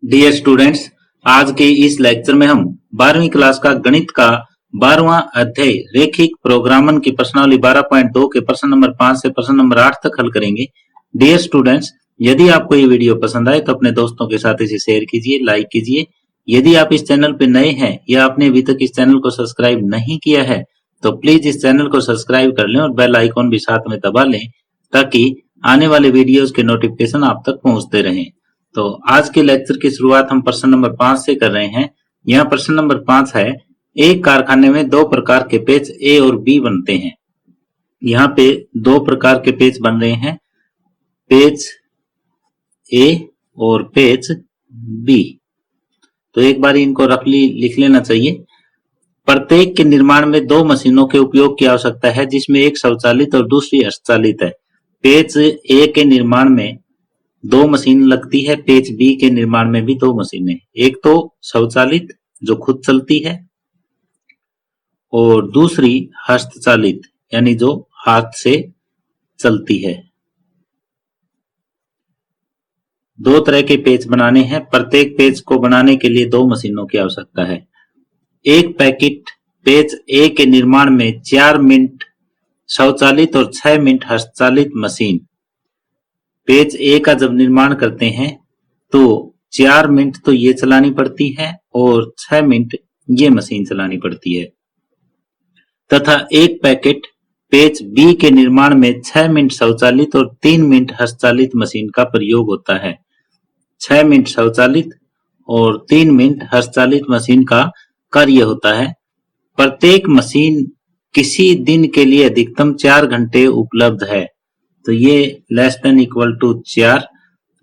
Dear students, आज के इस लेक्चर में हम 12वीं क्लास का गणित का 12वां अध्याय रेखिक प्रोग्रामन की प्रश्नावली 12.2 के प्रश्न नंबर 5 से प्रश्न नंबर 8 तक हल करेंगे। डियर स्टूडेंट्स, यदि आपको ये वीडियो पसंद आए तो अपने दोस्तों के साथ इसे शेयर कीजिए, लाइक कीजिए। यदि आप इस चैनल पे नए हैं या आपने अभी तक इस चैनल को सब्सक्राइब नहीं किया है तो प्लीज इस चैनल को सब्सक्राइब कर लें और बेल आइकॉन भी साथ में दबा लें ताकि आने वाले वीडियोस के नोटिफिकेशन आप तक पहुंचते रहें। तो आज के लेक्चर की शुरुआत हम प्रश्न नंबर 5 से कर रहे हैं। यहाँ प्रश्न नंबर 5 है, एक कारखाने में दो प्रकार के पेच ए और बी बनते हैं। यहाँ पे दो प्रकार के पेच बन रहे हैं, पेच ए और पेच बी। तो एक बार इनको रफली लिख लेना चाहिए। प्रत्येक के निर्माण में दो मशीनों के उपयोग की आवश्यकता है जिसमें एक स्वचालित और दूसरी हस्तचालित है। पेच ए के निर्माण में दो मशीन लगती है, पेच बी के निर्माण में भी दो मशीनें, एक तो स्वचालित जो खुद चलती है और दूसरी हस्तचालित यानी जो हाथ से चलती है। दो तरह के पेच बनाने हैं। प्रत्येक पेच को बनाने के लिए दो मशीनों की आवश्यकता है। एक पैकेट पेच ए के निर्माण में 4 मिनट स्वचालित और 6 मिनट हस्तचालित मशीन। पेच ए का जब निर्माण करते हैं तो 4 मिनट तो ये चलानी पड़ती है और 6 मिनट ये मशीन चलानी पड़ती है, तथा एक पैकेट पेच बी के निर्माण में 6 मिनट स्वचालित और 3 मिनट हस्तचालित मशीन का प्रयोग होता है। 6 मिनट स्वचालित और 3 मिनट हस्तचालित मशीन का कार्य होता है। प्रत्येक मशीन किसी दिन के लिए अधिकतम 4 घंटे उपलब्ध है। तो ये लेस देन इक्वल टू 4,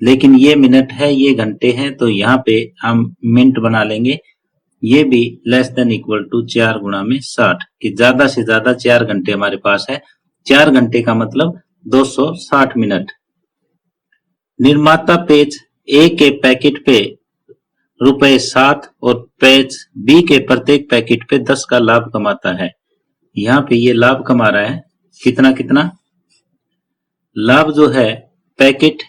लेकिन ये मिनट है, ये घंटे हैं, तो यहाँ पे हम मिनट बना लेंगे। ये भी लेस देन इक्वल टू 4 गुणा में 60 कि ज्यादा से ज्यादा 4 घंटे हमारे पास है। 4 घंटे का मतलब 260 मिनट। निर्माता पेच ए के पैकेट पे ₹7 और पेच बी के प्रत्येक पैकेट पे 10 का लाभ कमाता है। यहाँ पे ये लाभ कमा रहा है कितना कितना लाभ जो है पैकेट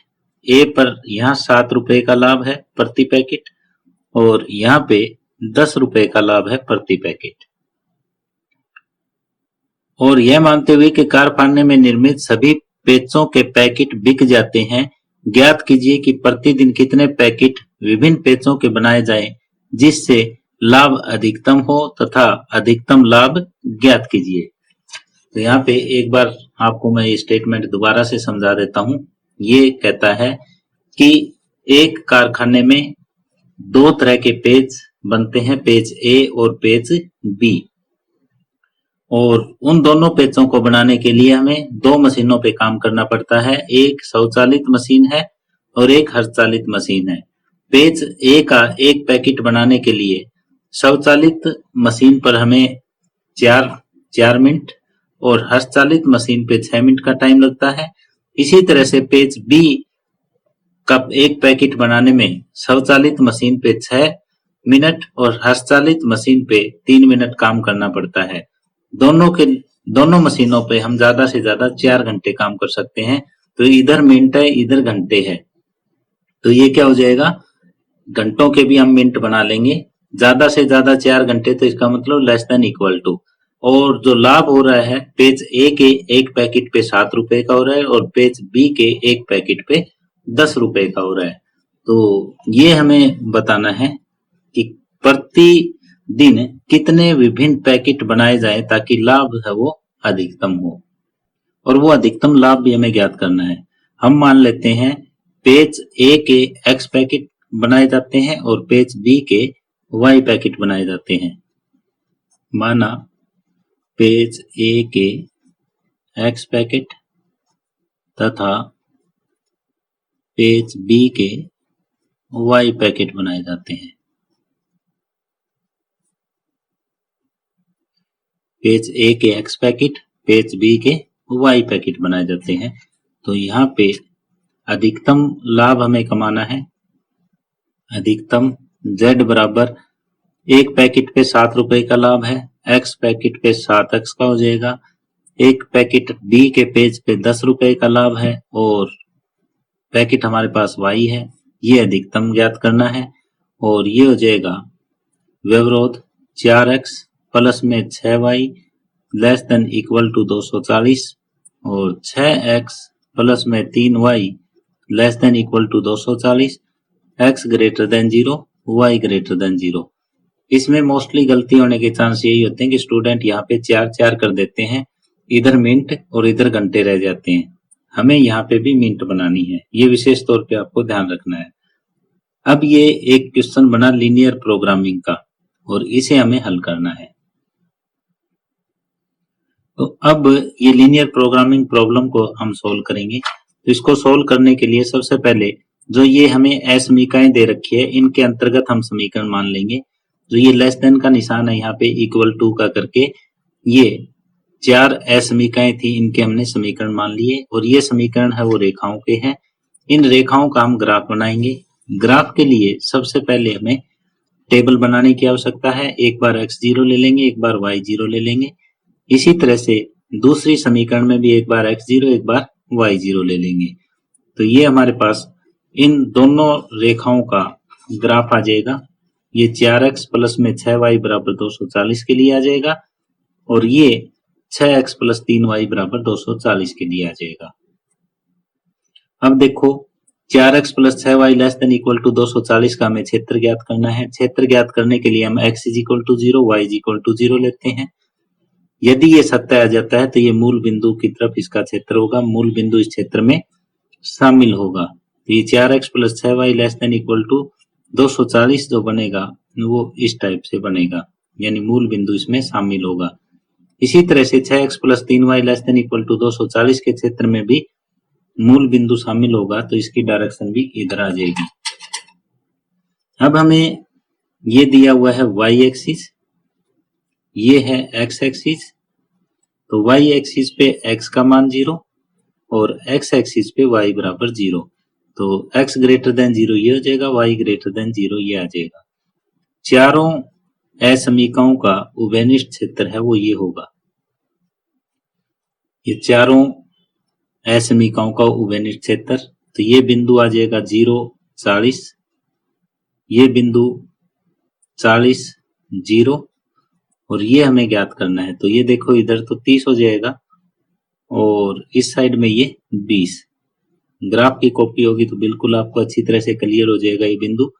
ए पर यहाँ ₹7 का लाभ है प्रति पैकेट और यहाँ पे ₹10 का लाभ है प्रति पैकेट। और यह मानते हुए कि कारखाने में निर्मित सभी पेचों के पैकेट बिक जाते हैं, ज्ञात कीजिए कि प्रतिदिन कितने पैकेट विभिन्न पेचों के बनाए जाएं जिससे लाभ अधिकतम हो तथा अधिकतम लाभ ज्ञात कीजिए। तो यहाँ पे एक बार आपको मैं ये स्टेटमेंट दोबारा से समझा देता हूँ। ये कहता है कि एक कारखाने में दो तरह के पेच बनते हैं, पेच ए और पेच बी, और उन दोनों पेचों को बनाने के लिए हमें दो मशीनों पे काम करना पड़ता है। एक स्वचालित मशीन है और एक हस्तचालित मशीन है। पेच ए का एक पैकेट बनाने के लिए स्वचालित मशीन पर हमें 4 मिनट और हस्तचालित मशीन पे 6 मिनट का टाइम लगता है। इसी तरह से पेच बी का एक पैकेट बनाने में स्वचालित मशीन पे 6 मिनट और हस्तचालित मशीन पे 3 मिनट काम करना पड़ता है। दोनों मशीनों पे हम ज्यादा से ज्यादा 4 घंटे काम कर सकते हैं। तो इधर मिनट है, इधर घंटे है, तो ये क्या हो जाएगा, घंटों के भी हम मिनट बना लेंगे। ज्यादा से ज्यादा 4 घंटे, तो इसका मतलब लेस देन इक्वल टू। और जो लाभ हो रहा है पेज ए के एक पैकेट पे ₹7 का हो रहा है और पेज बी के एक पैकेट पे ₹10 का हो रहा है। तो ये हमें बताना है कि प्रतिदिन कितने विभिन्न पैकेट बनाए जाएं ताकि लाभ है वो अधिकतम हो, और वो अधिकतम लाभ भी हमें ज्ञात करना है। हम मान लेते हैं पेज ए के X पैकेट बनाए जाते हैं और पेज बी के Y पैकेट बनाए जाते हैं। माना पेज ए के X पैकेट तथा पेज बी के Y पैकेट बनाए जाते हैं। पेज ए के X पैकेट, पेज बी के Y पैकेट बनाए जाते हैं। तो यहाँ पे अधिकतम लाभ हमें कमाना है। अधिकतम Z बराबर एक पैकेट पे ₹7 का लाभ है, X पैकेट पे 7X का हो जाएगा। एक पैकेट बी के पेज पे ₹10 का लाभ है और पैकेट हमारे पास Y है। ये अधिकतम ज्ञात करना है। और ये हो जाएगा व्यवरोध 4x प्लस में 6y less than equal to 240 और 6x प्लस में 3y less than equal to 240, x greater than 0, y greater than 0। इसमें मोस्टली गलती होने के चांस यही होते हैं कि स्टूडेंट यहाँ पे 4 कर देते हैं, इधर मिनट और इधर घंटे रह जाते हैं। हमें यहाँ पे भी मिनट बनानी है, ये विशेष तौर पे आपको ध्यान रखना है। अब ये एक क्वेश्चन बना लीनियर प्रोग्रामिंग का और इसे हमें हल करना है। तो अब ये लीनियर प्रोग्रामिंग प्रॉब्लम को हम सोल्व करेंगे। तो इसको सोल्व करने के लिए सबसे पहले जो ये हमें असमीकाएं दे रखी है, इनके अंतर्गत हम समीकरण मान लेंगे। जो ये लेस देन का निशान है यहाँ पे इक्वल टू का करके, ये 4 असमीकाएं थी, इनके हमने समीकरण मान लिए। और ये समीकरण है वो रेखाओं के हैं। इन रेखाओं का हम ग्राफ बनाएंगे। ग्राफ के लिए सबसे पहले हमें टेबल बनाने की आवश्यकता है। एक बार x0 ले लेंगे, एक बार y0 ले लेंगे। इसी तरह से दूसरी समीकरण में भी एक बार x0 एक बार y0 ले लेंगे। तो ये हमारे पास इन दोनों रेखाओं का ग्राफ आ जाएगा। ये 4x प्लस में 6y बराबर 240 के लिए आ जाएगा और ये 6x प्लस 3y बराबर 240 के लिए आ जाएगा। अब देखो 4x plus 6y less than equal to 240 का हमें क्षेत्र ज्ञात करना है। क्षेत्र ज्ञात करने के लिए हम x is equal to 0, y is equal to 0 लेते हैं। यदि ये सत्य आ जाता है तो ये मूल बिंदु की तरफ इसका क्षेत्र होगा, मूल बिंदु इस क्षेत्र में शामिल होगा। तो ये 4x plus 6y less than equal to 240 जो बनेगा वो इस टाइप से बनेगा, यानी मूल बिंदु इसमें शामिल होगा। इसी तरह से 6x plus 3y less than equal to 240 के क्षेत्र में भी मूल बिंदु शामिल होगा, तो इसकी डायरेक्शन भी इधर आ जाएगी। अब हमें ये दिया हुआ है y एक्सिस, ये है x एक्सिस। तो y एक्सिस पे x का मान 0 और x एक्सिस पे y बराबर 0। तो x ग्रेटर देन 0 ये हो जाएगा, y ग्रेटर देन 0 ये आ जाएगा। चारों असमीकाओं का उभयनिष्ठ क्षेत्र है वो ये होगा। ये चारों असमीकाओं का उभयनिष्ठ क्षेत्र, तो ये बिंदु आ जाएगा 0, 40, ये बिंदु 40, 0 और ये हमें ज्ञात करना है। तो ये देखो इधर तो 30 हो जाएगा और इस साइड में ये 20। ग्राफ की कॉपी होगी तो बिल्कुल आपको अच्छी तरह से क्लियर हो जाएगा ये बिंदु।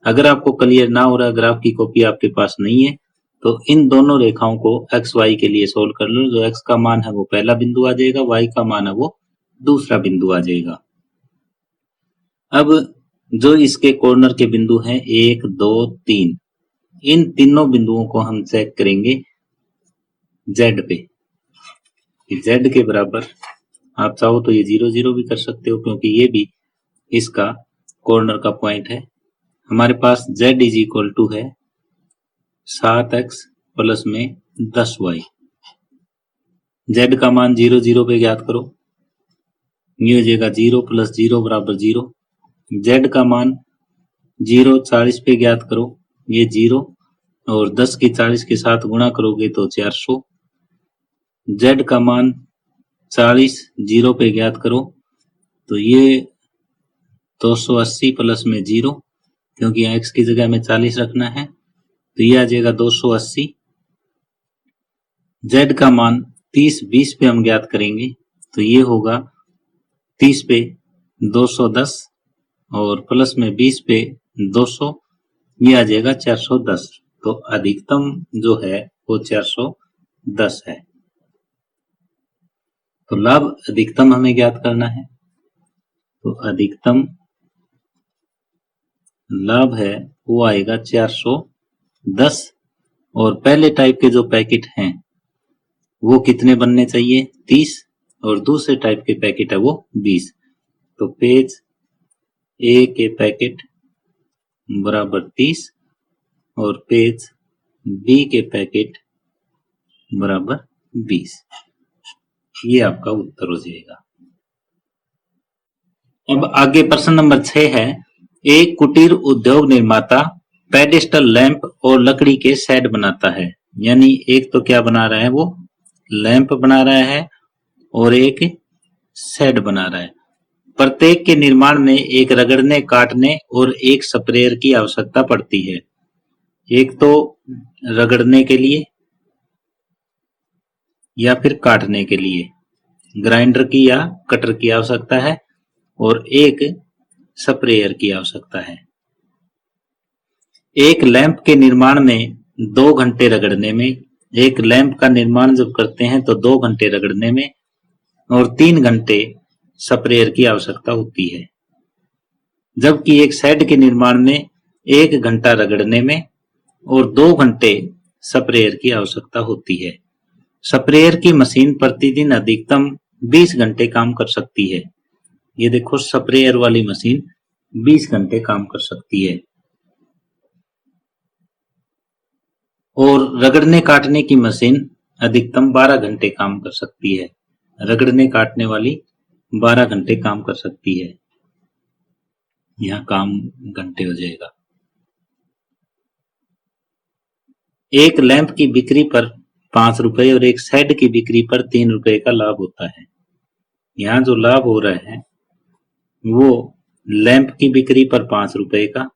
अगर आपको क्लियर ना हो रहा, ग्राफ की कॉपी आपके पास नहीं है, तो इन दोनों रेखाओं को x y के लिए सोल्व कर लो। जो x का मान है वो पहला बिंदु आ जाएगा, y का मान है वो दूसरा बिंदु आ जाएगा। अब जो इसके कॉर्नर के बिंदु हैं 1, 2, 3, इन तीनों बिंदुओं को हम चेक करेंगे z पे। z के बराबर आप चाहो तो ये 0, 0 भी कर सकते हो क्योंकि ये भी इसका कॉर्नर का पॉइंट है। हमारे पास z इज इक्वल टू है 7x प्लस में 10y। z का मान 0, 0 पे ज्ञात करो, ये हो जाएगा 0 प्लस 0 बराबर 0। z का मान 0 40 पे ज्ञात करो, ये 0 और 10 की 40 के साथ गुणा करोगे तो 400। z का मान 40 0 पे ज्ञात करो तो ये 280 प्लस में 0, क्योंकि यहाँ x की जगह में 40 रखना है तो ये आ जाएगा 280। z का मान 30 20 पे हम ज्ञात करेंगे तो ये होगा 30 पे 210 और प्लस में 20 पे 200, ये आ जाएगा 410। तो अधिकतम जो है वो 410 है। तो लाभ अधिकतम हमें ज्ञात करना है। तो अधिकतम लाभ है वो आएगा 410 और पहले टाइप के जो पैकेट हैं वो कितने बनने चाहिए 30 और दूसरे टाइप के पैकेट है वो 20। तो पेज ए के पैकेट बराबर 30 और पेज बी के पैकेट बराबर 20। ये आपका उत्तर हो जाएगा। अब आगे प्रश्न नंबर 6 है, एक कुटीर उद्योग निर्माता पेडेस्टल लैंप और लकड़ी के सेट बनाता है। यानी एक तो क्या बना रहा है, वो लैंप बना रहा है और एक सेट बना रहा है। प्रत्येक के निर्माण में एक रगड़ने, काटने और एक स्प्रेयर की आवश्यकता पड़ती है। एक तो रगड़ने के लिए या फिर काटने के लिए ग्राइंडर की या कटर की आवश्यकता है और एक स्प्रेयर की आवश्यकता है। एक लैंप के निर्माण में 2 घंटे रगड़ने में, एक लैंप का निर्माण जब करते हैं तो 2 घंटे रगड़ने में और 3 घंटे स्प्रेयर की आवश्यकता होती है। जबकि एक शेड के निर्माण में 1 घंटा रगड़ने में और 2 घंटे स्प्रेयर की आवश्यकता होती है। स्प्रेयर की मशीन प्रतिदिन अधिकतम 20 घंटे काम कर सकती है। ये देखो, स्प्रेयर वाली मशीन 20 घंटे काम कर सकती है। और रगड़ने काटने की मशीन अधिकतम 12 घंटे काम कर सकती है। रगड़ने काटने वाली 12 घंटे काम कर सकती है। यहाँ काम घंटे हो जाएगा। एक लैंप की बिक्री पर 5 रुपए और एक शेड की बिक्री पर 3 रुपए का लाभ होता है। यहाँ जो लाभ हो रहा है वो लैंप की बिक्री पर 5 रुपए का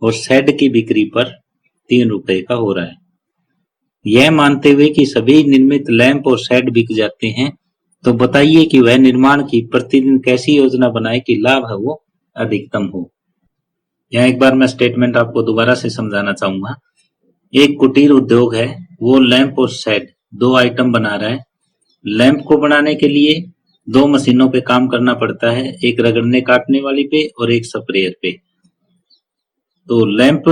और शेड की बिक्री पर 3 रुपए का हो रहा है। यह मानते हुए कि सभी निर्मित लैंप और शेड बिक जाते हैं, तो बताइए कि वह निर्माण की प्रतिदिन कैसी योजना बनाए कि लाभ है वो अधिकतम हो। यहाँ एक बार मैं स्टेटमेंट आपको दोबारा से समझाना चाहूंगा। एक कुटीर उद्योग है, वो लैंप और शेड 2 आइटम बना रहा है। लैंप को बनाने के लिए 2 मशीनों पे काम करना पड़ता है, एक रगड़ने काटने वाली पे और एक स्प्रेयर पे। तो लैंप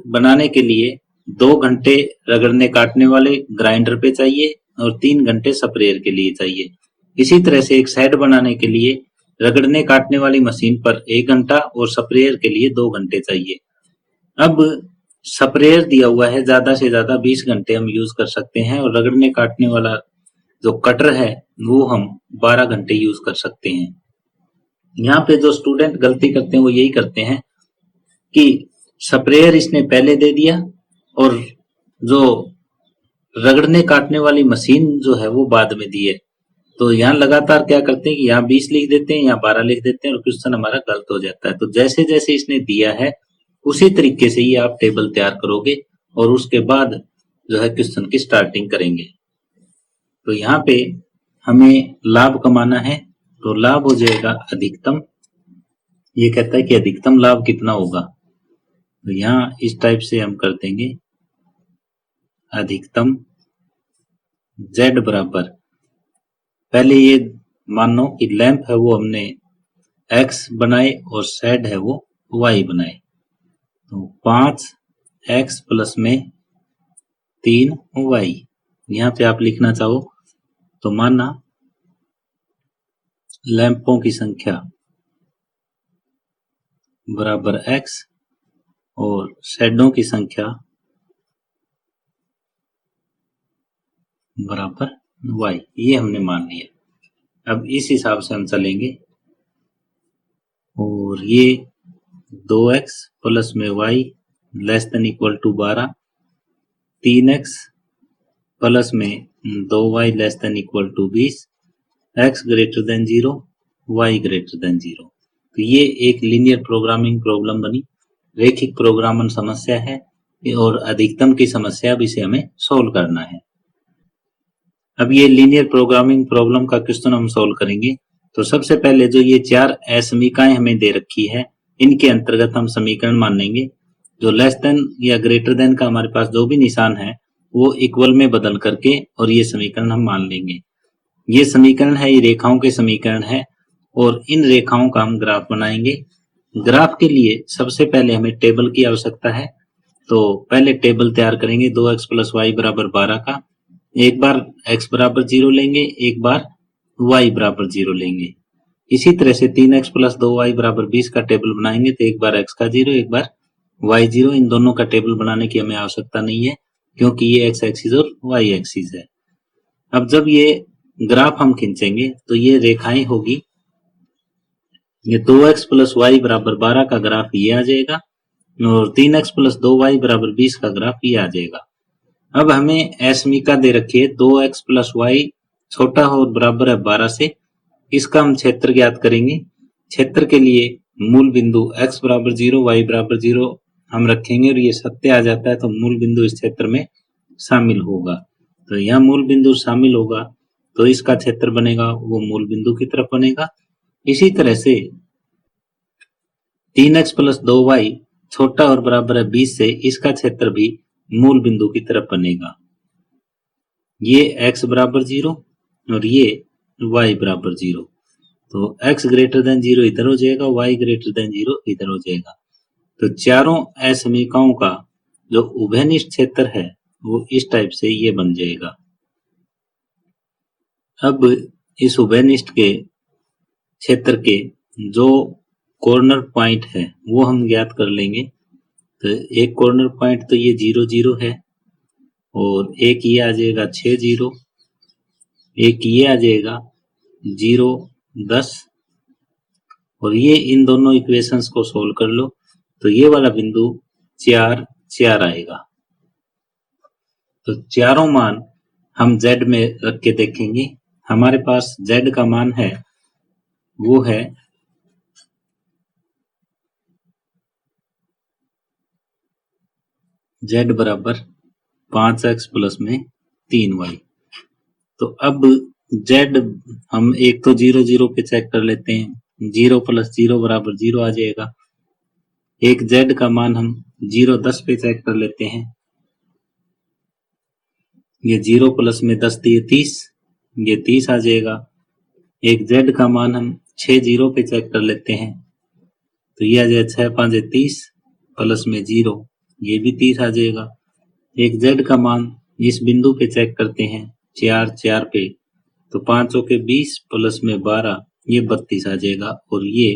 बनाने के लिए 2 घंटे रगड़ने काटने वाले ग्राइंडर पे चाहिए और 3 घंटे स्प्रेयर के लिए चाहिए। इसी तरह से एक शेड बनाने के लिए रगड़ने काटने वाली मशीन पर 1 घंटा और स्प्रेयर के लिए 2 घंटे चाहिए। अब स्प्रेयर दिया हुआ है ज्यादा से ज्यादा 20 घंटे हम यूज कर सकते हैं और रगड़ने काटने वाला जो कटर है वो हम 12 घंटे यूज कर सकते हैं। यहाँ पे जो स्टूडेंट गलती करते हैं वो यही करते हैं कि स्प्रेयर इसने पहले दे दिया और जो रगड़ने काटने वाली मशीन जो है वो बाद में दी है। तो यहाँ लगातार क्या करते हैं कि यहाँ 20 लिख देते हैं, यहाँ 12 लिख देते हैं और क्वेश्चन हमारा गलत हो जाता है। तो जैसे जैसे इसने दिया है उसी तरीके से ही आप टेबल तैयार करोगे और उसके बाद जो है क्वेश्चन की स्टार्टिंग करेंगे। तो यहाँ पे हमें लाभ कमाना है, तो लाभ हो जाएगा अधिकतम। ये कहता है कि अधिकतम लाभ कितना होगा, तो यहाँ इस टाइप से हम कर देंगे अधिकतम Z बराबर, पहले ये मानो कि लैंप है वो हमने X बनाए और शेड है वो Y बनाए। तो 5X प्लस में 3Y, यहाँ पे आप लिखना चाहो तो माना लैंपों की संख्या बराबर X और शेडों की संख्या बराबर Y, ये हमने मान लिया। अब इस हिसाब से हम चलेंगे और ये 2x प्लस में y less than equal to 12, 3x plus में 2y less than equal to 20, x greater than 0, y greater than 0। तो ये एक लीनियर प्रोग्रामिंग प्रॉब्लम बनी, रैखिक प्रोग्रामन समस्या है और अधिकतम की समस्या, अब इसे हमें सोल्व करना है। अब ये लीनियर प्रोग्रामिंग प्रॉब्लम का क्वेश्चन हम सोल्व करेंगे। तो सबसे पहले जो ये 4 असमीकाएं हमें दे रखी है, इनके अंतर्गत हम समीकरण मान लेंगे। जो लेस देन या ग्रेटर देन का हमारे पास जो भी निशान है वो इक्वल में बदल करके और ये समीकरण हम मान लेंगे। ये समीकरण है, ये रेखाओं के समीकरण है और इन रेखाओं का हम ग्राफ बनाएंगे। ग्राफ के लिए सबसे पहले हमें टेबल की आवश्यकता है, तो पहले टेबल तैयार करेंगे 2x प्लस वाई बराबर 12 का। एक बार x बराबर 0 लेंगे, एक बार y बराबर 0 लेंगे। इसी तरह से 3x प्लस 2y बराबर 20 का टेबल बनाएंगे, तो एक बार x का 0, एक बार y 0। इन दोनों का टेबल बनाने की हमें आवश्यकता नहीं है क्योंकि ये x एक्सिस और y एक्सिस है। अब जब ये ग्राफ हम खींचेंगे तो ये रेखाएं होगी, ये 2x प्लस वाई बराबर 12 का ग्राफ ये आ जाएगा और 3x प्लस 2y बराबर 20 का ग्राफ ये आ जाएगा। अब हमें असमीका दे रखी है 2x प्लस वाई छोटा और बराबर है 12 से, इसका हम क्षेत्र ज्ञात करेंगे। क्षेत्र के लिए मूल बिंदु x बराबर 0, y बराबर 0 हम रखेंगे और ये सत्य आ जाता है तो मूल बिंदु इस क्षेत्र में शामिल होगा। तो यहाँ मूल बिंदु शामिल होगा तो इसका क्षेत्र बनेगा वो मूल बिंदु की तरफ बनेगा। इसी तरह से 3x प्लस 2y छोटा और बराबर है 20 से, इसका क्षेत्र भी मूल बिंदु की तरफ बनेगा। ये x बराबर 0 और ये y बराबर 0, तो x ग्रेटर देन 0 इधर हो जाएगा, y ग्रेटर देन 0 इधर हो जाएगा। तो चारों असमीकाओं का जो उभयनिष्ठ क्षेत्र है वो इस टाइप से ये बन जाएगा। अब इस उभयनिष्ठ के क्षेत्र के जो कॉर्नर पॉइंट है वो हम ज्ञात कर लेंगे। तो एक कॉर्नर पॉइंट तो ये 0 0 है और एक ये आ जाएगा 6 0, एक ये आ जाएगा 0 10 और ये इन दोनों इक्वेशंस को सोल्व कर लो तो ये वाला बिंदु 4 4 आएगा। तो चारों मान हम z में रख के देखेंगे। हमारे पास z का मान है वो है z बराबर 5x प्लस में 3y। तो अब z हम एक तो 0 0 पे चेक कर लेते हैं, 0 प्लस 0 बराबर 0 आ जाएगा। एक z का मान हम 0 10 पे चेक कर लेते हैं, ये 0 प्लस में 10 दिए 30, ये 30 आ जाएगा। एक z का मान हम 6 0 पे चेक कर लेते हैं तो ये आ जाएगा 6 5 30 प्लस में 0, ये भी 30 आ जाएगा। एक z का मान इस बिंदु पे चेक करते हैं 4 4 पे, तो 5 के 20 प्लस में 12, ये 32 आ जाएगा और ये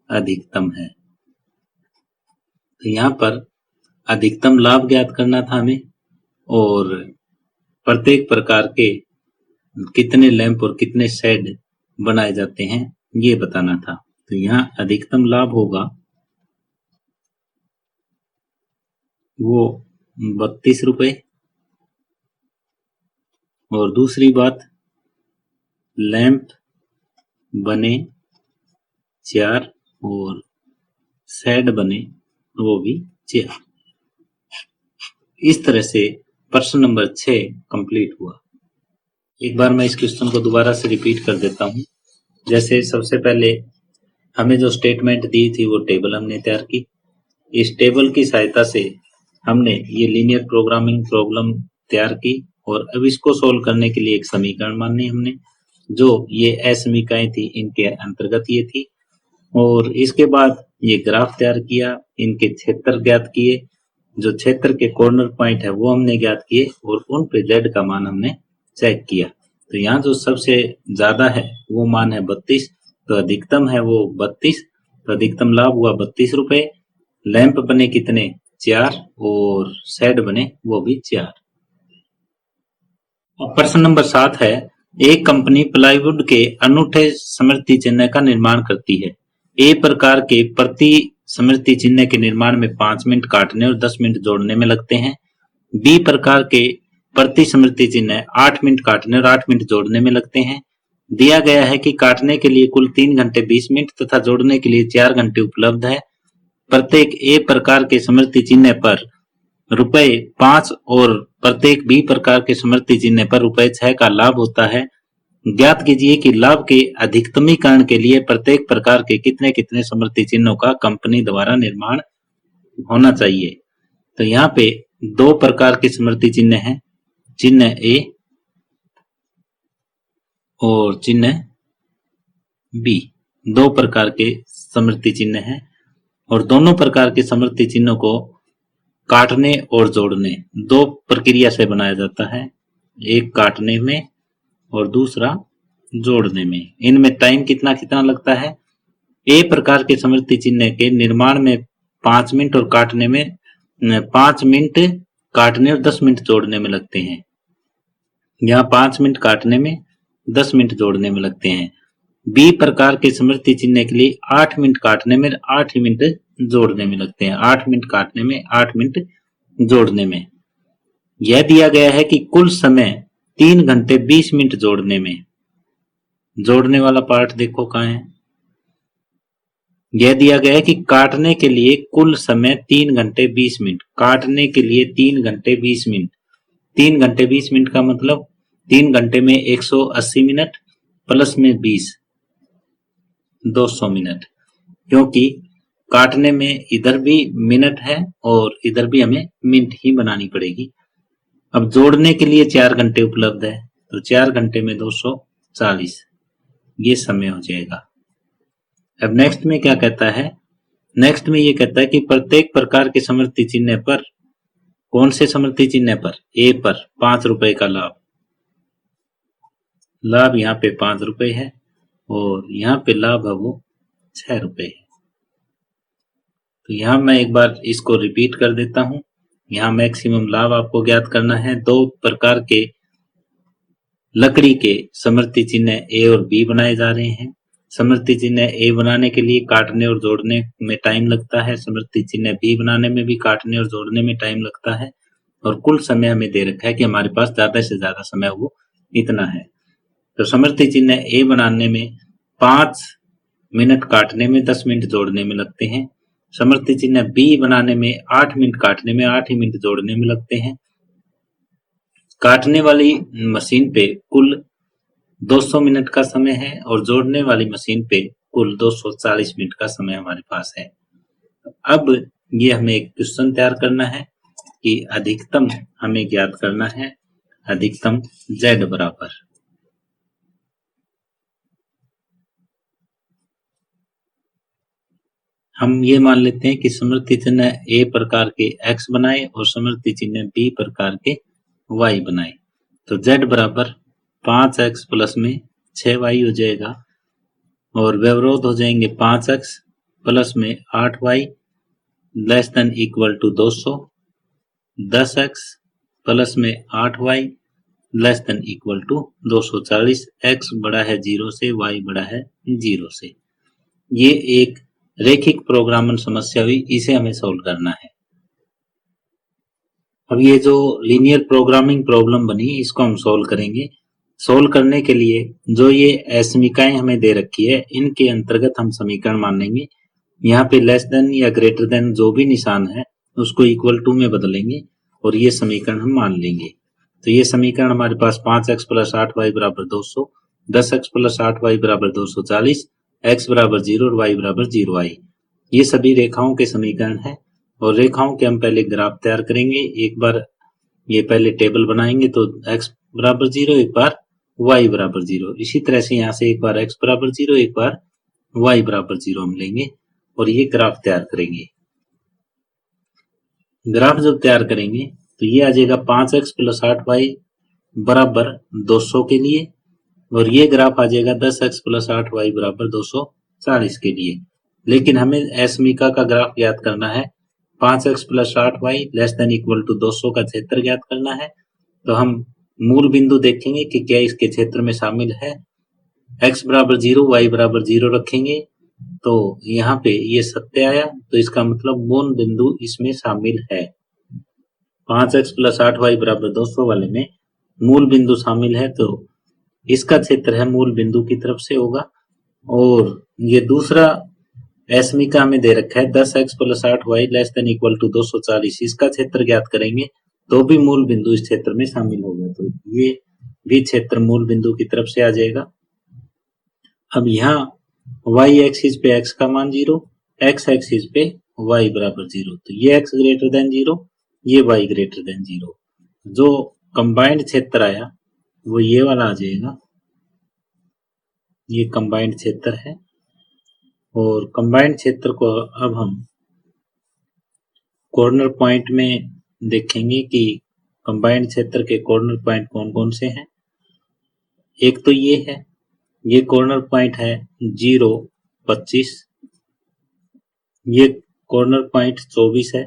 अधिकतम है। तो यहाँ पर अधिकतम लाभ ज्ञात करना था हमें और प्रत्येक प्रकार के कितने लैंप और कितने शेड बनाए जाते हैं ये बताना था। तो यहाँ अधिकतम लाभ होगा वो 32 रुपए। और दूसरी बात, लैंप बने 4 और शेड बने वो भी 4। इस तरह से प्रश्न नंबर 6 कंप्लीट हुआ। एक बार मैं इस क्वेश्चन को दोबारा से रिपीट कर देता हूँ। जैसे सबसे पहले हमें जो स्टेटमेंट दी थी वो टेबल हमने तैयार की। इस टेबल की सहायता से हमने ये लीनियर प्रोग्रामिंग प्रॉब्लम तैयार की और अब इसको सोल्व करने के लिए एक समीकरण मानी हमने, जो ये असमीकाएं थी इनके अंतर्गत ये थी। और इसके बाद ये ग्राफ तैयार किया, इनके क्षेत्र ज्ञात किए, जो क्षेत्र के कॉर्नर पॉइंट है वो हमने ज्ञात किए और उन पे z का मान हमने चेक किया। तो यहाँ जो सबसे ज्यादा है वो मान है 32, तो अधिकतम है वो 32, तो अधिकतम लाभ हुआ 32 रुपए। लैंप बने कितने 4 और शेड बने वो भी 4। प्रश्न नंबर 7 है, एक कंपनी प्लाईवुड के अनूठे स्मृति चिन्ह का निर्माण करती है। ए प्रकार के प्रति स्मृति चिन्ह के निर्माण में 5 मिनट काटने और 10 मिनट जोड़ने में लगते हैं। बी प्रकार के प्रति स्मृति चिन्ह 8 मिनट काटने और 8 मिनट जोड़ने में लगते हैं। दिया गया है कि काटने के लिए कुल 3 घंटे 20 मिनट तथा जोड़ने के लिए 4 घंटे उपलब्ध है। प्रत्येक ए प्रकार के स्मृति चिन्ह पर ₹5 और प्रत्येक बी प्रकार के स्मृति चिन्ह पर ₹6 का लाभ होता है। ज्ञात कीजिए कि लाभ के अधिकतमीकरण के लिए प्रत्येक प्रकार के कितने कितने स्मृति चिन्हों का कंपनी द्वारा निर्माण होना चाहिए। तो यहाँ पे 2 प्रकार के स्मृति चिन्ह हैं, चिन्ह ए और चिन्ह बी। 2 प्रकार के स्मृति चिन्ह हैं और दोनों प्रकार के स्मृति चिन्हों को काटने और जोड़ने 2 प्रक्रिया से बनाया जाता है, एक काटने में और दूसरा जोड़ने में। इनमें टाइम कितना कितना लगता है। ए प्रकार के स्मृति चिन्ह के निर्माण में 5 मिनट और काटने में 5 मिनट काटने और 10 मिनट जोड़ने में लगते हैं। यहाँ 5 मिनट काटने में 10 मिनट जोड़ने में लगते हैं। बी प्रकार के स्मृति चिन्ह के लिए 8 मिनट काटने में 8 मिनट जोड़ने में लगते हैं। 8 मिनट काटने में 8 मिनट जोड़ने में। यह दिया गया है कि कुल समय 3 घंटे 20 मिनट जोड़ने में। जोड़ने वाला पार्ट देखो कहाँ है, यह दिया गया है कि काटने के लिए कुल समय 3 घंटे 20 मिनट। काटने के लिए 3 घंटे 20 मिनट। 3 घंटे 20 मिनट का मतलब 3 घंटे में 180 मिनट प्लस में 20, 200 मिनट। क्योंकि काटने में इधर भी मिनट है और इधर भी हमें मिनट ही बनानी पड़ेगी। अब जोड़ने के लिए 4 घंटे उपलब्ध है, तो 4 घंटे में 240 ये समय हो जाएगा। अब नेक्स्ट में क्या कहता है? नेक्स्ट में ये कहता है कि प्रत्येक प्रकार के समवर्ती चिन्ह पर, कौन से समवर्ती चिन्ह पर? ए पर 5 रुपए का लाभ। लाभ यहाँ पे 5 रुपए है और यहाँ पे लाभ है वो 6 रुपए है। तो यहाँ मैं एक बार इसको रिपीट कर देता हूँ। यहाँ मैक्सिमम लाभ आपको ज्ञात करना है। 2 प्रकार के लकड़ी के समवर्ती चिन्ह ए और बी बनाए जा रहे हैं। समवर्ती चिन्ह ए बनाने के लिए काटने और जोड़ने में टाइम लगता है, समवर्ती चिन्ह बी बनाने में भी काटने और जोड़ने में टाइम लगता है, और कुल समय हमें दे रखा है कि हमारे पास ज्यादा से ज्यादा समय वो इतना है। तो समवर्ती चिन्ह ए बनाने में 5 मिनट काटने में, 10 मिनट जोड़ने में लगते हैं। समवर्ती चिन्ह बी बनाने में 8 मिनट काटने में, 8 ही मिनट जोड़ने में लगते हैं। काटने वाली मशीन पे कुल 200 मिनट का समय है और जोड़ने वाली मशीन पे कुल 240 मिनट का समय हमारे पास है। अब ये हमें एक क्वेश्चन तैयार करना है कि अधिकतम हमें ज्ञात करना है। अधिकतम Z बराबर, हम ये मान लेते हैं कि समवर्ती चिन्ह ए प्रकार के x बनाए और समवर्ती चिन्ह बी प्रकार के y बनाए। तो Z बराबर 5x प्लस में 6y हो जाएगा और व्यवरोध हो जाएंगे 5x प्लस में 8y less than equal to 200, 10x plus में 8y less than equal to 240। x बड़ा है 0 से, y बड़ा है 0 से। ये एक रेखिक प्रोग्रामन समस्या हुई, इसे हमें सोल्व करना है। अब ये जो लीनियर प्रोग्रामिंग प्रॉब्लम बनी इसको हम सोल्व करेंगे। सोल्व करने के लिए जो ये असमीकाएं हमें दे रखी है इनके अंतर्गत हम समीकरण मान लेंगे। यहाँ पे लेस देन या ग्रेटर देन जो भी निशान है उसको इक्वल टू में बदलेंगे और ये समीकरण हम मान लेंगे। तो ये समीकरण हमारे पास 5x प्लस 8y बराबर 200, 10x प्लस 8y बराबर 240, x बराबर 0 और y बराबर 0 आई। ये सभी रेखाओं के समीकरण है और रेखाओं के हम पहले ग्राफ तैयार करेंगे। एक बार ये पहले टेबल बनाएंगे तो x बराबर 0, एक बार y बराबर 0। इसी तरह से यहाँ से एक बार x बराबर 0, एक बार y बराबर 0 हम लेंगे और ये ग्राफ तैयार करेंगे। ग्राफ जब तैयार करेंगे तो ये आ जाएगा 5x प्लस 8y बराबर 200 के लिए और ये ग्राफ आ जाएगा 10x प्लस 8y बराबर 240 के लिए। लेकिन हमें असमीका का ग्राफ ज्ञात करना है। 5x plus 8y less than equal to 200 का क्षेत्र ज्ञात करना है। तो हम मूल बिंदु देखेंगे कि क्या इसके क्षेत्र में शामिल है। x बराबर 0, y बराबर 0 रखेंगे तो यहाँ पे ये सत्य आया, तो इसका मतलब मूल बिंदु इसमें शामिल है। 5x प्लस 8y बराबर 200 वाले में मूल बिंदु शामिल है, तो इसका क्षेत्र है मूल बिंदु की तरफ से होगा। और ये दूसरा असमीका हमें दे रखा है 10x plus 8y less than equal to 240, इसका क्षेत्र ज्ञात करेंगे तो भी मूल बिंदु इस क्षेत्र में शामिल होगा, तो ये भी क्षेत्र मूल बिंदु की तरफ से आ जाएगा। अब यहाँ y एक्सिस पे x का मान 0, x एक्सिस पे y बराबर 0, तो ये x ग्रेटर देन 0, ये y ग्रेटर देन 0। जो कंबाइंड क्षेत्र आया वो ये वाला आ जाएगा, ये कंबाइंड क्षेत्र है। और कंबाइंड क्षेत्र को अब हम कॉर्नर पॉइंट में देखेंगे कि कंबाइंड क्षेत्र के कॉर्नर पॉइंट कौन कौन से हैं। एक तो ये है, ये कॉर्नर पॉइंट है 0, 25, ये कॉर्नर पॉइंट 24 है,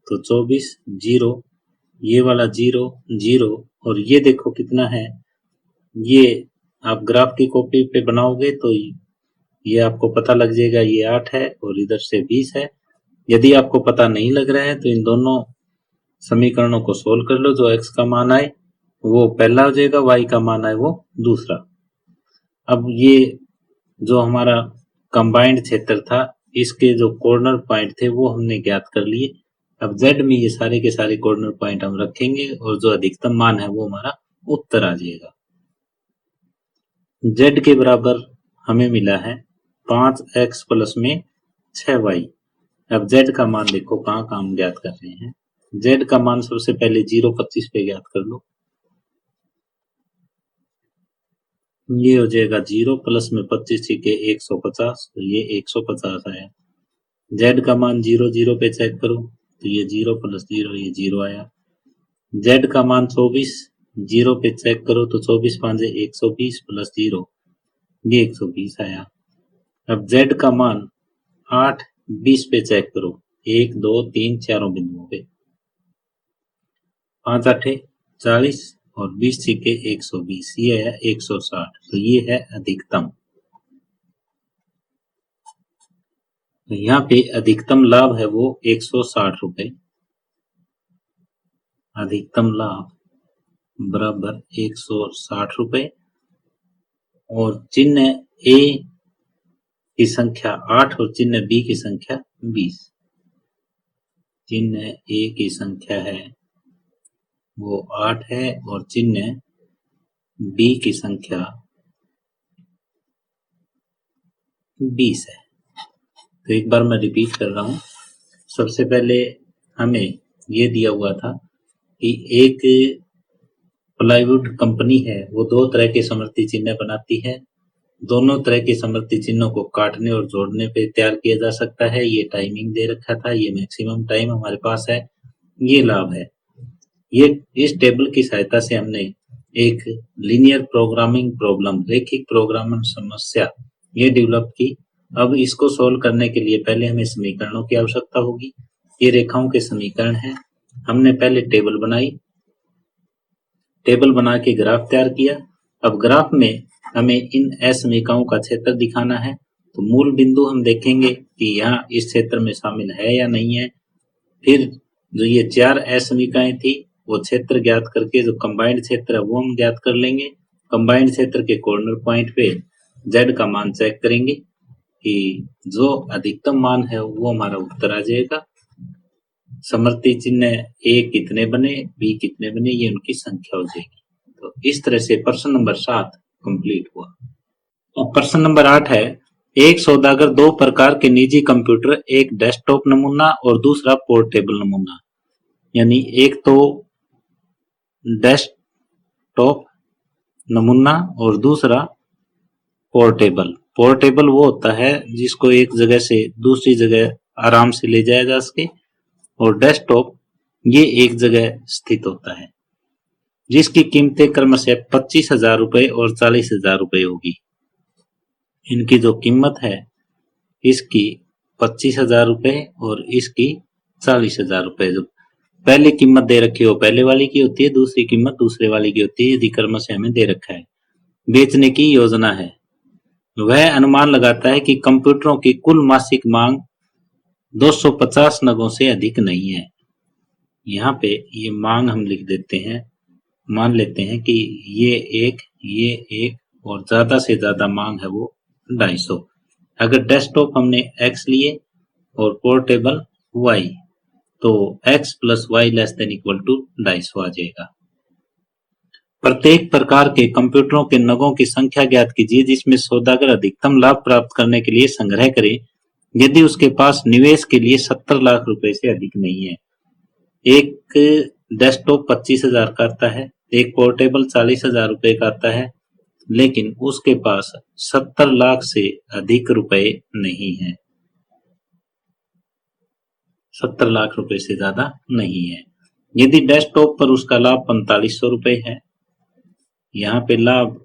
तो 24, 0, ये वाला 0, 0 और ये देखो कितना है। ये आप ग्राफ की कॉपी पे बनाओगे तो ये आपको पता लग जाएगा, ये 8 है और इधर से 20 है। यदि आपको पता नहीं लग रहा है तो इन दोनों समीकरणों को सोल्व कर लो। जो x का मान आए वो पहला हो जाएगा, y का मान आए वो दूसरा। अब ये जो हमारा कंबाइंड क्षेत्र था इसके जो कॉर्नर पॉइंट थे वो हमने ज्ञात कर लिए। अब Z में ये सारे के सारे कॉर्नर पॉइंट हम रखेंगे और जो अधिकतम मान है वो हमारा उत्तर आ जाएगा। Z के बराबर हमें मिला है 5x प्लस में 6y। अब Z का मान देखो कहाँ हम ज्ञात कर रहे हैं। Z का मान सबसे पहले 0,25 पे ज्ञात कर लो। ये हो जाएगा 0 प्लस में 25 के 150, तो ये 150 आया। Z का मान 0 0 पे चेक करो तो ये 0 प्लस 0 ये 0 आया। Z का मान 24 0 पे चेक करो तो 24 5 120 प्लस 0 ये 120 आया। अब Z का मान 8 20 पे चेक करो 1 2 3 चारों बिंदुओं पे 5 8 40 और 20 छिके 120 ये है 160, तो ये है अधिकतम। तो यहाँ पे अधिकतम लाभ है वो 160 रुपए। अधिकतम लाभ बराबर 160 रुपए और चिन्ह ए की संख्या 8 और चिन्ह बी की संख्या 20। चिन्ह ए की संख्या है वो 8 है और चिन्ह बी की संख्या 20 है। तो एक बार मैं रिपीट कर रहा हूँ। सबसे पहले हमें ये दिया हुआ था कि एक प्लाईवुड कंपनी है वो दो तरह के समवर्ती चिन्ह बनाती है। दोनों तरह के समवर्ती चिन्हों को काटने और जोड़ने पे तैयार किया जा सकता है। ये टाइमिंग दे रखा था, ये मैक्सिमम टाइम हमारे पास है, ये लाभ है। ये इस टेबल की सहायता से हमने एक लीनियर प्रोग्रामिंग प्रॉब्लम, रैखिक प्रोग्रामिंग समस्या ये डेवलप की। अब इसको सोल्व करने के लिए पहले हमें समीकरणों की आवश्यकता होगी। ये रेखाओं के समीकरण हैं। हमने पहले टेबल बनाई, टेबल बना के ग्राफ तैयार किया। अब ग्राफ में हमें इन असमीकाओं का क्षेत्र दिखाना है। तो मूल बिंदु हम देखेंगे कि यहाँ इस क्षेत्र में शामिल है या नहीं है। फिर जो ये 4 असमीकाएं थी वो क्षेत्र ज्ञात करके जो कंबाइंड क्षेत्र है वो हम ज्ञात कर लेंगे। कंबाइंड क्षेत्र के कॉर्नर पॉइंट पे Z का मान चेक करेंगे कि जो अधिकतम मान है वो हमारा उत्तर आ जाएगा। समवर्ती चिन्ह ए कितने बने, बी कितने बने, ये उनकी संख्या हो जाएगी। तो इस तरह से प्रश्न नंबर 7 कंप्लीट हुआ। और प्रश्न नंबर 8 है, एक सौदागर दो प्रकार के निजी कंप्यूटर, एक डेस्कटॉप नमूना और दूसरा पोर्टेबल नमूना, यानी एक तो डेस्कटॉप नमूना और दूसरा पोर्टेबल। पोर्टेबल वो होता है जिसको एक जगह से दूसरी जगह आराम से ले जाया जा सके, और डेस्कटॉप ये एक जगह स्थित होता है, जिसकी कीमतें क्रमशः 25,000 रुपए और 40,000 रुपए होगी। इनकी जो कीमत है इसकी 25,000 रुपए और इसकी 40,000 रुपए। जो पहली कीमत दे रखी हो पहले वाली की होती है, दूसरी कीमत दूसरे वाली की होती है। यदि क्रमशः हमें दे रखा है। बेचने की योजना है। वह अनुमान लगाता है कि कंप्यूटरों की कुल मासिक मांग 250 नगों से अधिक नहीं है। यहाँ पे ये मांग हम लिख देते हैं, मान लेते हैं कि ये एक और ज्यादा से ज्यादा मांग है वो 250। अगर डेस्कटॉप हमने x लिए और पोर्टेबल y, तो x plus y less than equal to 250 आ जाएगा। प्रत्येक प्रकार के कंप्यूटरों के नगों की संख्या ज्ञात कीजिए जिसमें सौदागर अधिकतम लाभ प्राप्त करने के लिए संग्रह करे यदि उसके पास निवेश के लिए 70 लाख रुपए से अधिक नहीं है। एक डेस्कटॉप 25,000 का आता है, एक पोर्टेबल 40,000 रुपए का आता है, लेकिन उसके पास 70 लाख से अधिक रुपए नहीं है। 70 लाख रुपए से ज्यादा नहीं है। यदि डेस्कटॉप पर उसका लाभ 4500 रुपए है, यहाँ पे लाभ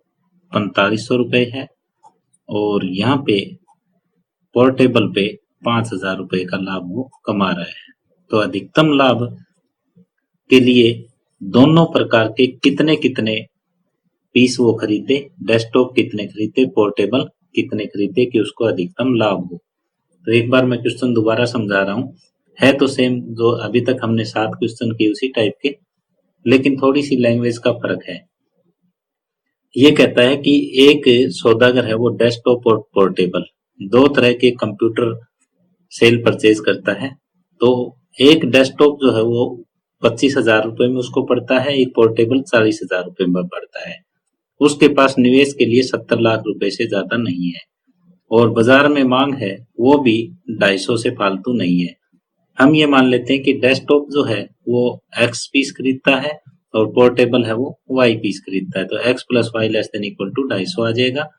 4500 रुपए है, और यहाँ पे पोर्टेबल पे 5,000 रुपए का लाभ वो कमा रहा है, तो अधिकतम लाभ के लिए दोनों प्रकार के कितने कितने पीस वो खरीदे, डेस्कटॉप कितने खरीदे, पोर्टेबल कितने खरीदे कि उसको अधिकतम लाभ हो। तो एक बार मैं क्वेश्चन दोबारा समझा रहा हूँ। है तो सेम जो अभी तक हमने 7 क्वेश्चन किए उसी टाइप के, लेकिन थोड़ी सी लैंग्वेज का फर्क है। ये कहता है कि एक सौदागर है वो डेस्कटॉप और पोर्टेबल दो तरह के कंप्यूटर सेल परचेज करता है। तो एक डेस्कटॉप जो है वो 25,000 रुपए में उसको पड़ता है, एक पोर्टेबल 40,000 रुपए में पड़ता है। उसके पास निवेश के लिए 70 लाख रुपए से ज्यादा नहीं है और बाजार में मांग है वो भी 250 से फालतू नहीं है। हम ये मान लेते हैं कि डेस्कटॉप जो है वो एक्स पीस खरीदता है और पोर्टेबल है वो वाई पीस खरीदता है, तो x plus y less than equal to 250 आ जाएगा।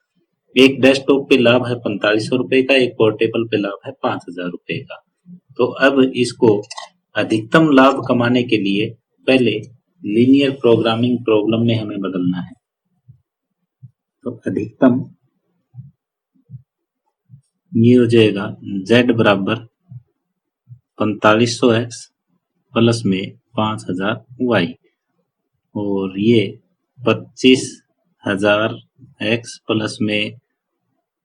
एक डेस्कटॉप पे लाभ है 4500 रुपए का, एक पोर्टेबल पे लाभ है 5000 रुपए का। तो अब इसको अधिकतम लाभ कमाने के लिए पहले लीनियर प्रोग्रामिंग प्रॉब्लम में हमें बदलना है। तो अधिकतम ये हो जाएगा z बराबर 4500 x प्लस में 5000 y और ये 25,000 x प्लस में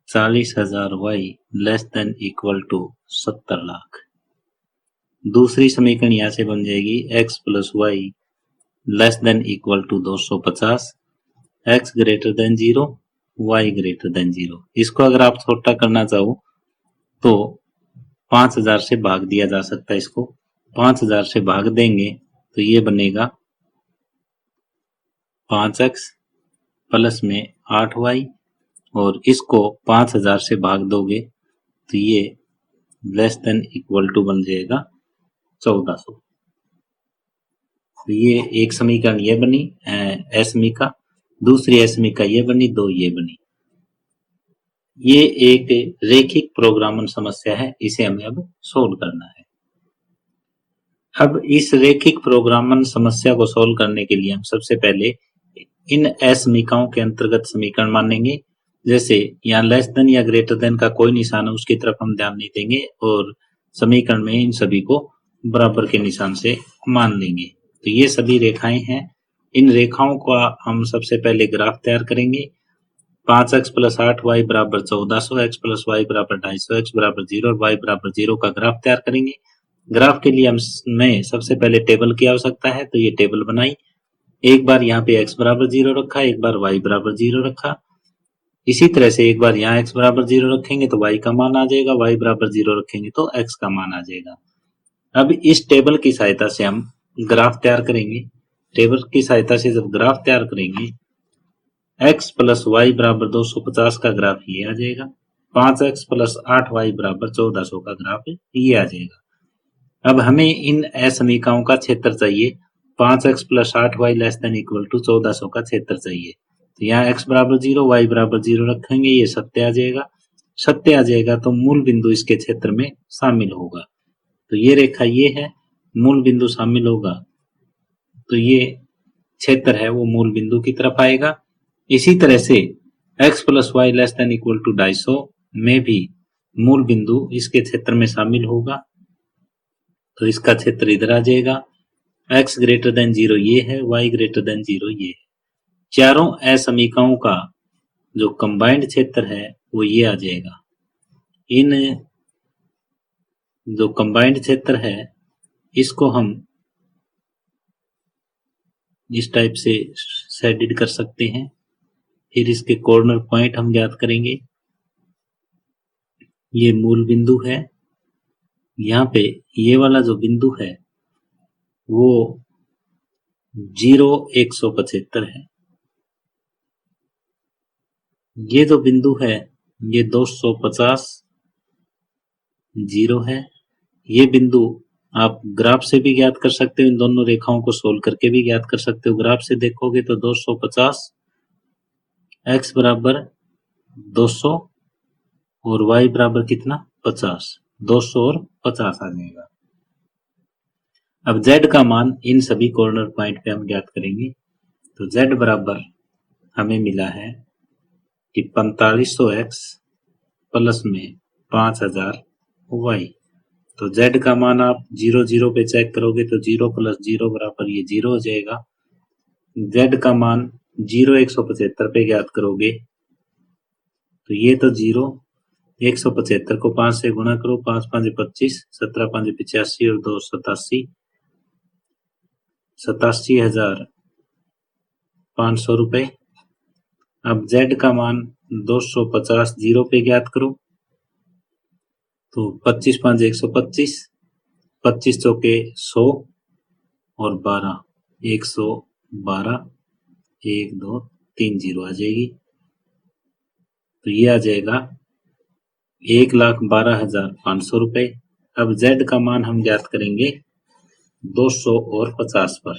40,000 y less than equal to 70 lakh. दूसरी समीकरण यहाँ से बन जाएगी x plus y less than equal to 250, x greater than 0, y greater than 0। इसको अगर आप छोटा करना चाहो तो 5000 से भाग दिया जा सकता है। इसको 5000 से भाग देंगे तो ये बनेगा 5x प्लस में 8y और इसको 5000 से भाग दोगे तो ये लेस देन इक्वल टू बन जाएगा 1400। तो ये एक समीकरण ये बनी एसमी का, दूसरी एसमी का ये बनी, दो ये बनी। ये एक रेखिक प्रोग्रामन समस्या है, इसे हमें अब सोल्व करना है। अब इस रेखिक प्रोग्रामन समस्या को सोल्व करने के लिए हम सबसे पहले इन असमीकाओं के अंतर्गत समीकरण मानेंगे। जैसे यहाँ लेस देन या ग्रेटर देन का कोई निशान है उसकी तरफ हम ध्यान नहीं देंगे और समीकरण में इन सभी को बराबर के निशान से मान लेंगे। तो ये सभी रेखाएं हैं। इन रेखाओं का हम सबसे पहले ग्राफ तैयार करेंगे। 5x प्लस 8y बराबर 1400, x प्लस वाई बराबर 250, x बराबर 0 और y बराबर 0 का ग्राफ तैयार करेंगे। ग्राफ के लिए हमें सबसे पहले टेबल की आवश्यकता है, तो ये टेबल बनाई। एक बार यहाँ पे x बराबर 0 रखा, एक बार y बराबर 0 रखा। इसी तरह से एक बार यहाँ x बराबर 0 रखेंगे तो y का मान आ जाएगा, y बराबर 0 रखेंगे तो x का मान आ जाएगा। अब इस टेबल की सहायता से हम ग्राफ तैयार करेंगे। टेबल की सहायता से जब ग्राफ तैयार करेंगे x प्लस वाई बराबर 250 का ग्राफ ये आ जाएगा, 5x प्लस 8y बराबर 1400 का ग्राफ ये आ जाएगा। अब हमें इन असमीकाओं का क्षेत्र चाहिए। 5x plus 8y less than equal to 1400 का क्षेत्र चाहिए। तो यहाँ x बराबर 0, y बराबर 0 रखेंगे, ये सत्य आ जाएगा। सत्य आ जाएगा तो मूल बिंदु इसके क्षेत्र में शामिल होगा। तो ये रेखा ये है, मूल बिंदु शामिल होगा तो ये क्षेत्र है वो मूल बिंदु की तरफ आएगा। इसी तरह से x plus y less than equal to 250 में भी मूल बिंदु इसके क्षेत्र में शामिल होगा तो इसका क्षेत्र इधर आ जाएगा। x ग्रेटर देन 0 ये है, y ग्रेटर देन 0 ये है। चारों असमीकाओं का जो कंबाइंड क्षेत्र है वो ये आ जाएगा। इन जो कंबाइंड क्षेत्र है इसको हम इस टाइप से शेडेड कर सकते हैं। फिर इसके कॉर्नर पॉइंट हम ज्ञात करेंगे। ये मूल बिंदु है, यहाँ पे ये वाला जो बिंदु है वो 0, 175 है। ये जो बिंदु है ये 250 0 है। ये बिंदु आप ग्राफ से भी ज्ञात कर सकते हो, इन दोनों रेखाओं को सोल्व करके भी ज्ञात कर सकते हो। ग्राफ से देखोगे तो 250 x बराबर 200 और y बराबर कितना 50, 200 और 50 आ जाएगा। अब z का मान इन सभी कॉर्नर पॉइंट पे हम ज्ञात करेंगे। तो z बराबर हमें मिला है कि 4500x प्लस में 5000 y। तो z का मान आप 0 0 पे चेक करोगे तो 0 प्लस 0 बराबर ये 0 हो जाएगा। z का मान 0 175 पे ज्ञात करोगे तो ये तो 0, 175 को 5 से गुणा करो, 5 5 25, 17 5 85 और 2 87, 87,500 रुपए। अब z का मान 250 0 पे ज्ञात करो तो 25 5 125, 25 चौके 100 और 12 112, 1 2 3 जीरो आ जाएगी। तो ये आ जाएगा 1,12,500 रुपए। अब Z का मान हम ज्ञात करेंगे 200 और 50 पर,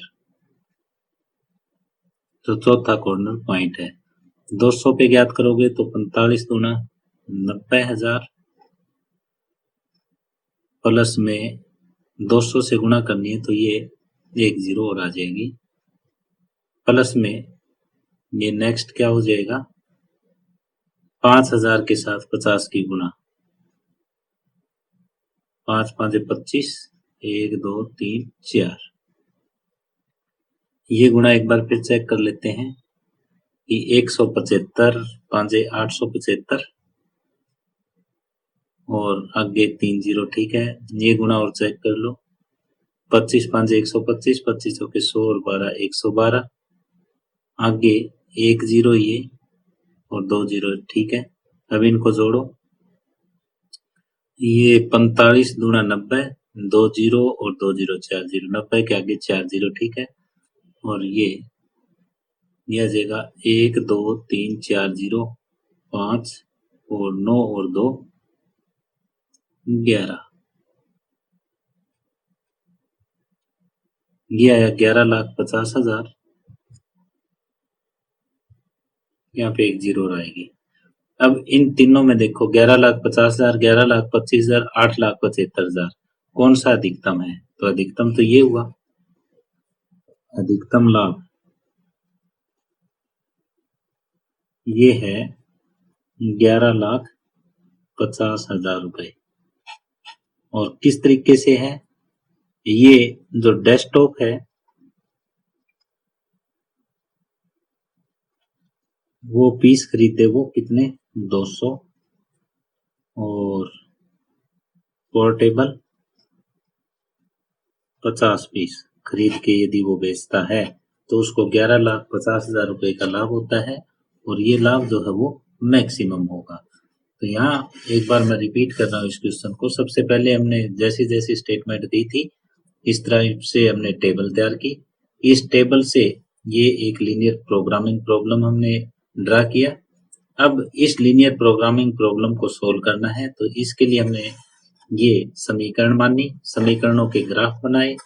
जो चौथा कॉर्नर पॉइंट है। 200 पे ज्ञात करोगे तो 45 दूना 90,000 प्लस में 200 से गुणा करनी है तो ये एक जीरो और आ जाएगी, प्लस में ये नेक्स्ट क्या हो जाएगा 5,000 के साथ 50 की गुणा, 5 5 25, 1 2 3 4। ये गुणा एक बार फिर चेक कर लेते हैं कि 175 5 875 और आगे 3 जीरो, ठीक है। ये गुणा और चेक कर लो, 25 5 125, 25 चौके 100 और 12 112, आगे 1 जीरो ये और 2 जीरो, ठीक है। अब इनको जोड़ो, ये 45 दूना 90, 2 जीरो और 2 जीरो 4 जीरो, 90 के आगे 4 जीरो, ठीक है। और ये आ जाएगा 1 2 3 4 जीरो 5 और 9 और 2 11। ये आया 11,50,000। यहाँ पे एक जीरो आएगी। अब इन तीनों में देखो 11,50,000, 11,25,000, 8,75,000, कौन सा अधिकतम है? तो अधिकतम तो ये हुआ, अधिकतम लाभ ये है 11,50,000 रुपए। और किस तरीके से है? ये जो डेस्कटॉप है वो पीस खरीदे, वो कितने 200, और पोर्टेबल 50 पीस खरीद के यदि वो बेचता है तो उसको 11,50,000 रुपए का लाभ होता है, और ये लाभ जो है वो मैक्सिमम होगा। तो यहाँ एक बार मैं रिपीट कर रहा हूँ इस क्वेश्चन को। सबसे पहले हमने जैसी जैसी स्टेटमेंट दी थी इस तरह से हमने टेबल तैयार की। इस टेबल से ये एक लीनियर प्रोग्रामिंग प्रॉब्लम हमने ड्रा किया। अब इस लीनियर प्रोग्रामिंग प्रॉब्लम को सोल्व करना है तो इसके लिए हमने ये समीकरण मानी, समीकरणों के ग्राफ बनाए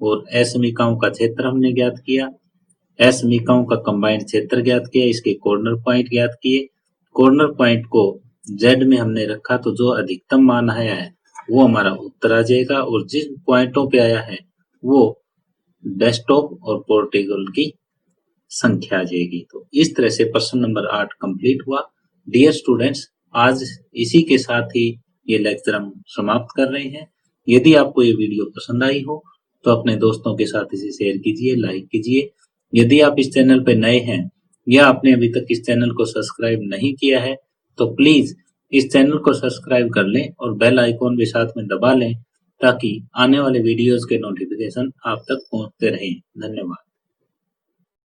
और असमीकाओं का क्षेत्र हमने ज्ञात किया, असमीकाओं का कंबाइंड क्षेत्र ज्ञात किया, इसके कॉर्नर पॉइंट ज्ञात किए। कॉर्नर पॉइंट को Z में हमने रखा तो जो अधिकतम मान आया है वो हमारा उत्तर आ जाएगा, और जिस पॉइंटों पे आया है वो डेस्कटॉप और पोर्टेबल की संख्या आ जाएगी। तो इस तरह से प्रश्न नंबर 8 कंप्लीट हुआ। डियर स्टूडेंट्स, आज इसी के साथ ही ये लेक्चर हम समाप्त कर रहे हैं। यदि आपको ये वीडियो पसंद आई हो तो अपने दोस्तों के साथ इसे शेयर कीजिए, लाइक कीजिए। यदि आप इस चैनल पर नए हैं या आपने अभी तक इस चैनल को सब्सक्राइब नहीं किया है तो प्लीज इस चैनल को सब्सक्राइब कर लें और बेल आइकॉन भी साथ में दबा लें ताकि आने वाले वीडियोस के नोटिफिकेशन आप तक पहुंचते रहें। धन्यवाद।